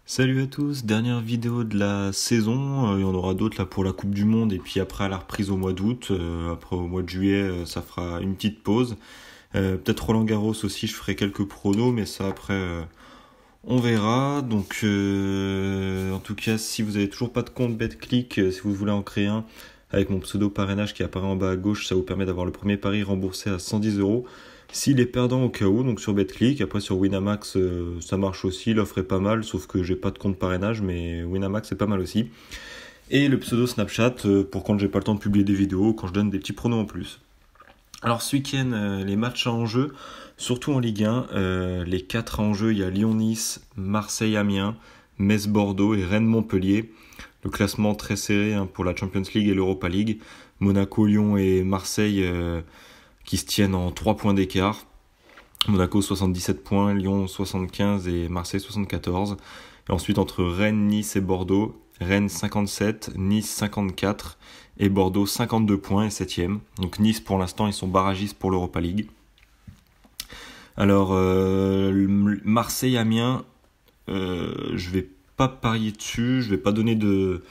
Salut à tous, dernière vidéo de la saison, il y en aura d'autres là pour la Coupe du Monde et puis après à la reprise au mois d'août, après au mois de juillet ça fera une petite pause. Peut-être Roland Garros aussi, je ferai quelques pronos mais ça après on verra. Donc en tout cas si vous avez toujours pas de compte BetClick, si vous voulez en créer un avec mon pseudo parrainage qui apparaît en bas à gauche, ça vous permet d'avoir le premier pari remboursé à 110 €. S'il est perdant au cas où, donc sur BetClick, après sur Winamax ça marche aussi, l'offre est pas mal, sauf que j'ai pas de compte parrainage, mais Winamax c'est pas mal aussi. Et le pseudo Snapchat pour quand j'ai pas le temps de publier des vidéos, quand je donne des petits pronos en plus. Alors ce week-end, les matchs en jeu, surtout en Ligue 1, les 4 en jeu, il y a Lyon-Nice, Marseille-Amiens, Metz-Bordeaux et Rennes-Montpellier. Le classement très serré pour la Champions League et l'Europa League. Monaco, Lyon et Marseille qui se tiennent en 3 points d'écart. Monaco 77 points, Lyon 75 et Marseille 74. Et ensuite entre Rennes, Nice et Bordeaux, Rennes 57, Nice 54 et Bordeaux 52 points et 7ème. Donc Nice pour l'instant ils sont barragistes pour l'Europa League. Alors Marseille-Amiens, je vais pas parier dessus, je vais pas donner de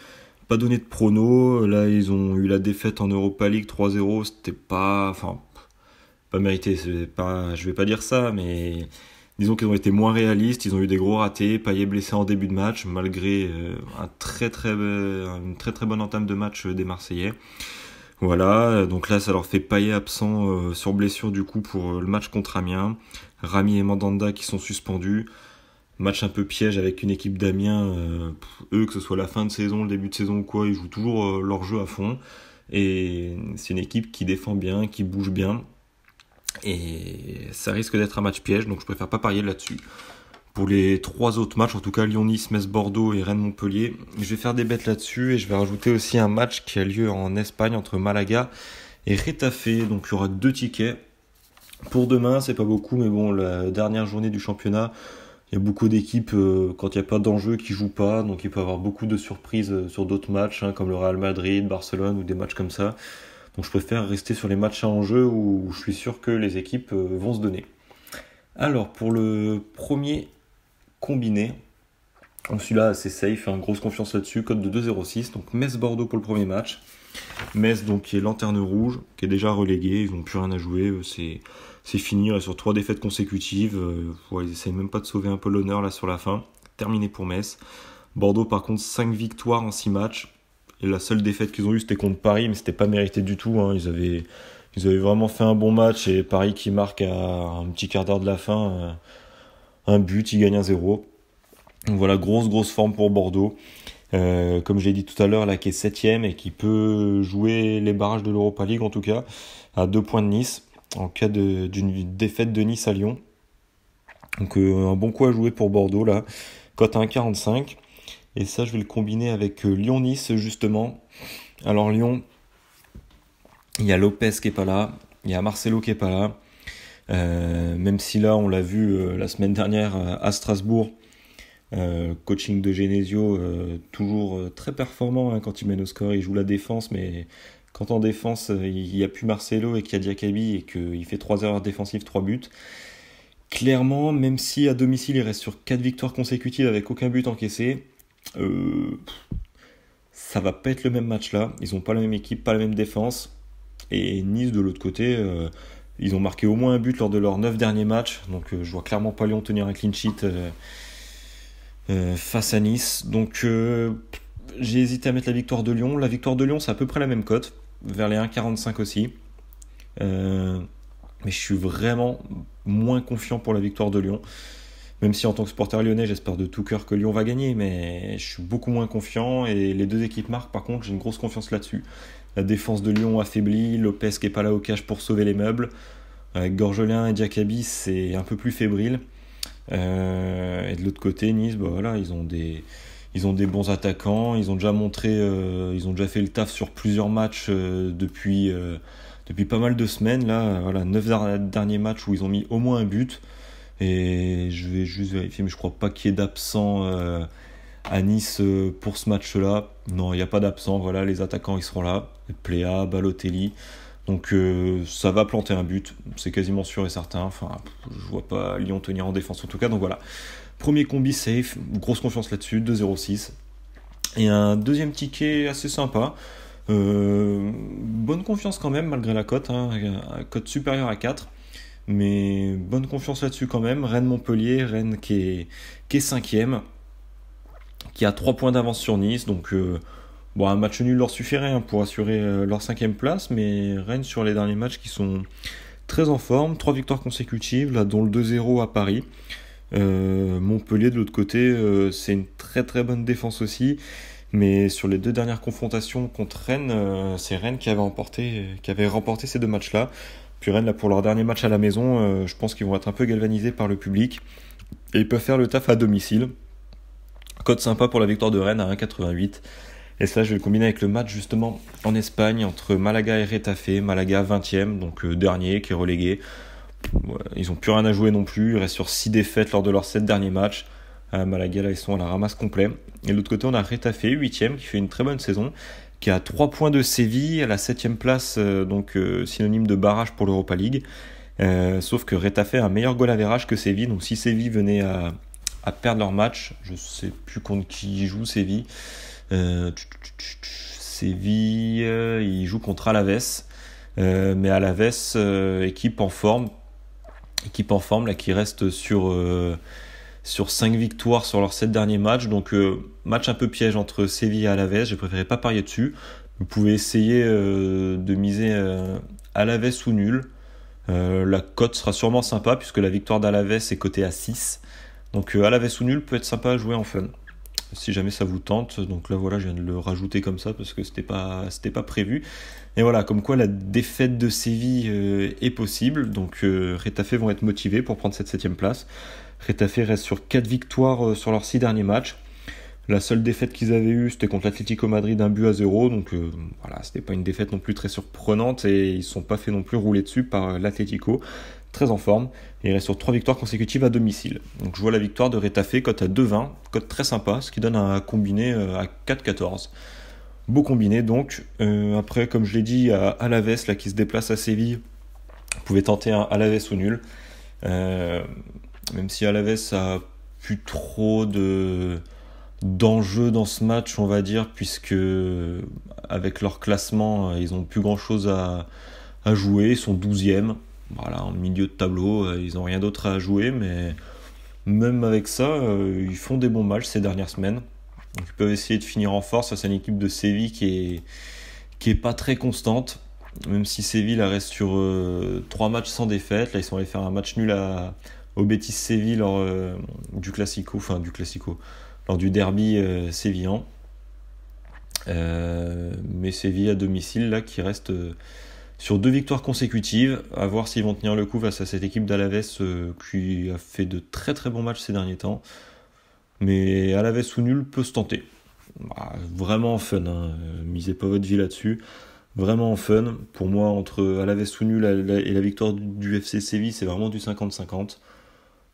pronos. Là ils ont eu la défaite en Europa League 3-0, c'était pas mérité, je vais pas dire ça, mais disons qu'ils ont été moins réalistes, ils ont eu des gros ratés, Payet blessé en début de match, malgré une très très bonne entame de match des Marseillais. Voilà, donc là ça leur fait Payet absent sur blessure du coup pour le match contre Amiens, Rami et Mandanda qui sont suspendus. Match un peu piège avec une équipe d'Amiens, eux que ce soit la fin de saison, le début de saison ou quoi, ils jouent toujours leur jeu à fond. Et c'est une équipe qui défend bien, qui bouge bien. Et ça risque d'être un match piège, donc je préfère pas parier là-dessus. Pour les 3 autres matchs, en tout cas Lyon-Nice, Metz-Bordeaux et Rennes-Montpellier, je vais faire des bêtes là-dessus et je vais rajouter aussi un match qui a lieu en Espagne entre Malaga et Retafe. Donc il y aura 2 tickets. Pour demain, c'est pas beaucoup, mais bon, la dernière journée du championnat, il y a beaucoup d'équipes, quand il n'y a pas d'enjeu, qui jouent pas, donc il peut y avoir beaucoup de surprises sur d'autres matchs, comme le Real Madrid, Barcelone ou des matchs comme ça. Donc je préfère rester sur les matchs à enjeu où je suis sûr que les équipes vont se donner. Alors pour le premier combiné, donc celui-là c'est safe, grosse confiance là-dessus, code de 2,06, donc Metz-Bordeaux pour le premier match. Metz donc qui est lanterne rouge, qui est déjà relégué, ils n'ont plus rien à jouer, c'est fini là, sur 3 défaites consécutives, ils essayent même pas de sauver un peu l'honneur là sur la fin, terminé pour Metz. Bordeaux par contre 5 victoires en 6 matchs, et la seule défaite qu'ils ont eue c'était contre Paris, mais c'était pas mérité du tout, ils avaient vraiment fait un bon match, et Paris qui marque à un petit quart d'heure de la fin, un but, ils gagnent 1-0. Donc voilà, grosse forme pour Bordeaux. Comme je l'ai dit tout à l'heure, là qui est 7ème et qui peut jouer les barrages de l'Europa League en tout cas, à 2 points de Nice, en cas d'une défaite de Nice à Lyon. Donc un bon coup à jouer pour Bordeaux là, cote à 1,45. Et ça je vais le combiner avec Lyon-Nice justement. Alors Lyon, il y a Lopez qui est pas là, il y a Marcelo qui est pas là. Même si là on l'a vu la semaine dernière à Strasbourg, coaching de Genesio, toujours très performant quand il mène au score, il joue la défense, mais quand en défense il n'y a plus Marcelo et qu'il y a Diakabi et qu'il fait 3 erreurs défensives, 3 buts, clairement, même si à domicile il reste sur 4 victoires consécutives avec aucun but encaissé, ça va pas être le même match là, ils ont pas la même équipe, pas la même défense, et Nice de l'autre côté, ils ont marqué au moins un but lors de leurs 9 derniers matchs, donc je vois clairement pas Lyon tenir un clean sheet face à Nice. Donc j'ai hésité à mettre la victoire de Lyon. La victoire de Lyon, c'est à peu près la même cote, vers les 1,45 aussi. Mais je suis vraiment moins confiant pour la victoire de Lyon. Même si en tant que supporter lyonnais, j'espère de tout cœur que Lyon va gagner, mais je suis beaucoup moins confiant. Et les 2 équipes marquent, par contre, j'ai une grosse confiance là-dessus. La défense de Lyon affaiblie, Lopez qui est pas là au cache pour sauver les meubles. Avec Gorgelin et Diakabi, c'est un peu plus fébrile. Et de l'autre côté, Nice, ils ont des bons attaquants, ils ont déjà montré, ils ont déjà fait le taf sur plusieurs matchs depuis pas mal de semaines là, 9 derniers matchs où ils ont mis au moins un but, et je vais juste vérifier, mais je crois pas qu'il y ait d'absent à Nice pour ce match là. Non, il n'y a pas d'absent, voilà, les attaquants ils seront là, Pléa, Balotelli. Donc ça va planter un but, c'est quasiment sûr et certain. Je vois pas Lyon tenir en défense en tout cas. Donc voilà, Premier combi safe, grosse confiance là-dessus, 2,06. Et un deuxième ticket assez sympa. Bonne confiance quand même malgré la cote, hein, cote supérieure à 4. Mais bonne confiance là-dessus quand même. Rennes-Montpellier, Rennes qui est 5ème, qui a 3 points d'avance sur Nice. Donc bon, un match nul leur suffirait hein, pour assurer leur 5ème place. Mais Rennes sur les derniers matchs qui sont très en forme. 3 victoires consécutives, là, dont le 2-0 à Paris. Montpellier de l'autre côté, c'est une très très bonne défense aussi. Mais sur les 2 dernières confrontations contre Rennes, c'est Rennes qui avait remporté ces 2 matchs-là. Puis Rennes, là, pour leur dernier match à la maison, je pense qu'ils vont être un peu galvanisés par le public. Et ils peuvent faire le taf à domicile. Cote sympa pour la victoire de Rennes à 1,88. Et ça, je vais le combiner avec le match justement en Espagne entre Malaga et Retafe. Malaga 20ème, donc dernier, qui est relégué. Ouais, ils n'ont plus rien à jouer non plus. Ils restent sur 6 défaites lors de leurs 7 derniers matchs. Malaga, là, ils sont à la ramasse complet. Et de l'autre côté, on a Retafe, 8ème, qui fait une très bonne saison, qui a 3 points de Séville, à la 7ème place, donc synonyme de barrage pour l'Europa League. Sauf que Retafe a un meilleur goal average que Séville. Donc si Séville venait à perdre leur match, je sais plus contre qui joue Séville. Séville, il joue contre Alaves. Mais Alaves, équipe en forme là, qui reste sur 5 victoires sur leurs 7 derniers matchs. Donc match un peu piège entre Séville et Alaves. J'ai préféré pas parier dessus. Vous pouvez essayer de miser Alaves ou nul. La cote sera sûrement sympa puisque la victoire d'Alaves est cotée à 6. Donc Alaves ou nul peut être sympa à jouer en fun, si jamais ça vous tente. Donc là voilà, je viens de le rajouter comme ça parce que c'était pas prévu. Et voilà, comme quoi la défaite de Séville est possible. Donc Retafe vont être motivés pour prendre cette 7ème place. Retafe reste sur 4 victoires sur leurs 6 derniers matchs. La seule défaite qu'ils avaient eue, c'était contre l'Atlético Madrid, 1-0. Donc voilà, c'était pas une défaite non plus très surprenante et ils ne sont pas fait non plus rouler dessus par l'Atlético. Très en forme. Et il reste sur 3 victoires consécutives à domicile. Donc je vois la victoire de Retafe, cote à 2,20, cote très sympa, ce qui donne un combiné à 4,14. Beau combiné donc. Après, comme je l'ai dit, à Alaves là, qui se déplace à Séville, vous pouvez tenter un Alaves ou nul. Même si Alaves a plus trop d'enjeux dans ce match, on va dire, puisque avec leur classement, ils n'ont plus grand chose à jouer. Ils sont 12e. Voilà, en milieu de tableau, ils n'ont rien d'autre à jouer, mais même avec ça, ils font des bons matchs ces dernières semaines. Donc, ils peuvent essayer de finir en force face à une équipe de Séville qui est pas très constante. Même si Séville là, reste sur 3 matchs sans défaite. Là, ils sont allés faire un match nul au Betis Séville lors du Classico, lors du derby sévillan. Mais Séville à domicile, là, qui reste sur 2 victoires consécutives. À voir s'ils vont tenir le coup face à cette équipe d'Alaves qui a fait de très très bons matchs ces derniers temps. Mais Alaves ou nul peut se tenter. Vraiment en fun, hein. Misez pas votre vie là-dessus. Vraiment en fun. Pour moi, entre Alaves ou nul et la victoire du FC Séville, c'est vraiment du 50-50.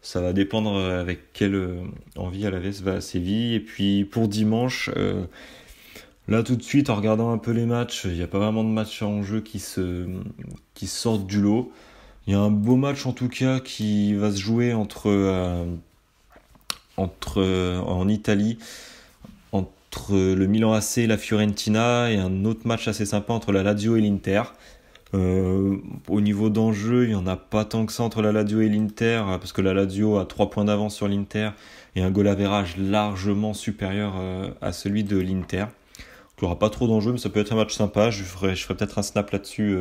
Ça va dépendre avec quelle envie Alaves va à Séville. Et puis pour dimanche, là tout de suite, en regardant un peu les matchs, il n'y a pas vraiment de matchs en jeu qui sortent du lot. Il y a un beau match en tout cas qui va se jouer en Italie, entre le Milan AC et la Fiorentina, et un autre match assez sympa entre la Lazio et l'Inter. Au niveau d'enjeu, il n'y en a pas tant que ça entre la Lazio et l'Inter, parce que la Lazio a 3 points d'avance sur l'Inter et un goal average largement supérieur à celui de l'Inter. Donc, il n'y aura pas trop d'enjeux, mais ça peut être un match sympa. Je ferai peut-être un snap là-dessus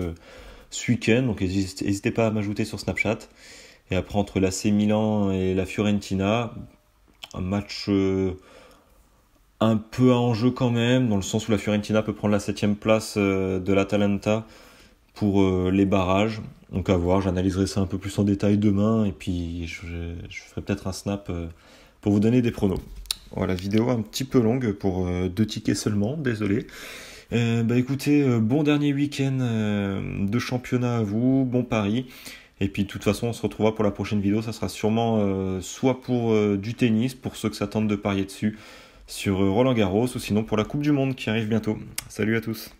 ce week-end, donc n'hésitez pas à m'ajouter sur Snapchat. Et après, entre l'AC Milan et la Fiorentina, un match un peu à enjeu quand même, dans le sens où la Fiorentina peut prendre la 7ème place de l'Atalanta pour les barrages. Donc à voir, j'analyserai ça un peu plus en détail demain, et puis je ferai peut-être un snap pour vous donner des pronos. Voilà, vidéo un petit peu longue pour 2 tickets seulement, désolé. Écoutez, bon dernier week-end de championnat à vous, bon pari. Et puis de toute façon, on se retrouvera pour la prochaine vidéo. Ça sera sûrement soit pour du tennis, pour ceux que ça tente de parier dessus, sur Roland Garros, ou sinon pour la Coupe du Monde qui arrive bientôt. Salut à tous.